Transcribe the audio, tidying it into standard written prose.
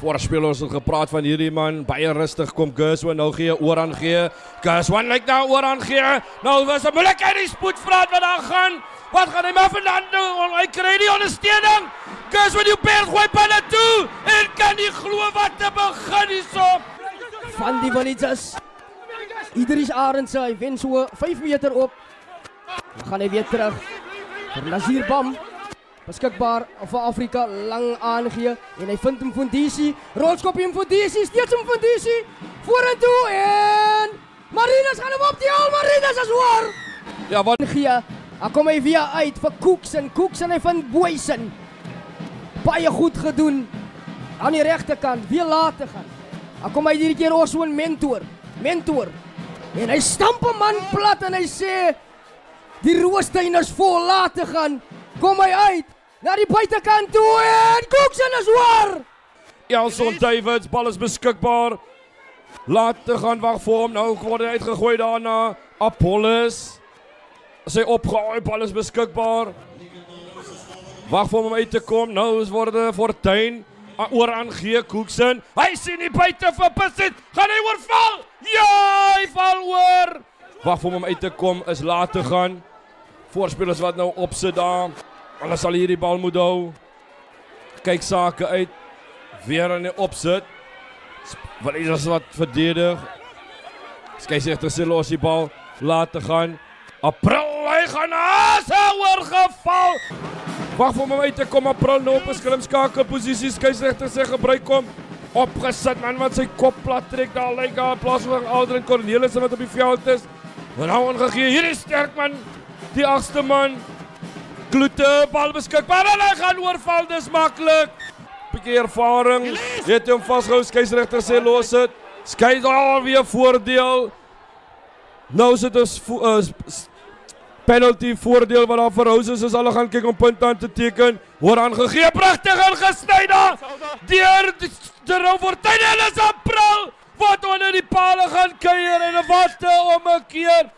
Voorspelers het gepraat van hierdie man, baie rustig kom Gerswan nou gee, Oran gee. Gerswan lyk nou Oran gee. Nou was 'n moeilikheid die spoedvraat wat daar gaan. Wat gaan hy maar vandaan doen? Hy kry die ondersteuning. Gerswan die berg gooi binne toe en kan nie glo wat te begin hierso. Van die Vanitsas. Idris Arendse, hy wen so 5 meter op. Dan gaan hy weer terug. Vir Nazir Bam. Beskikbaar vir Afrika, lang aangee. En hy vind hem Fundisi. Rolskopie hem Fundisi, steeds hem Fundisi. Vorentoe en Marinus gaan hem op die hal. Marinus is hoor. Ja, wat gee. Dan kom hy weer uit vir Koeksen. Koeksen hy van Boysen. Baie goed gedoen. Aan die regterkant, weer laat te gaan. Dan kom hy hierdie keer ook so 'n mentor. En hy stamp 'n man plat en hy sê die Roostyn is vol, laat te gaan. Kom hy uit na die buitekant toe en Koeksen is hoor. Elson Davids, bal is beskikbaar. Laat te gaan, wag vir hom. Nou word hy uitgegooi daarna. Apollos. Sy opgegooi, bal is beskikbaar. Wag vir hom om uit te kom. Nou word dit Fortuin. Oran gee Koeksen. Hy sien die buite vir besit. Gaan hy oorval? Ja, hy val oor. Wag vir hom om uit te kom, is laat te gaan. Voorspelers wat nou opsit daar. Hulle sal hierdie bal moet hou. Kyk sake uit. Weer aan die opsit. Wat is as wat verdedig. Skeieregter sê los die bal. Laat te gaan. April, hy gaan oorgeval. Wag vir hom om uit te kom. April nou op 'n skrimskakel posisie. Skeieregter sê gebruik hom. Opgesit man wat sy kop plat trek. Daar lyk daar plaas vir Aldrin Cornelissen wat op die veld is. En nou aangegee. Hier is sterk man. Die 8ste man. Kloete, bal beskikbaar. En hy gaan oorval, dis maklik. Bietjie ervaring. Het hom vasgehou. Skeieregter sê los dit. Skei daar weer voordeel. Nou sit ons penalty voordeel wat daar vir Roses is. Hulle gaan kyk om punt aan te teken. Hoor aangegee, pragtig ingesny daar. Deur die Fortuin en is April wat onder die pale gaan kuier en wat 'n ommekeer.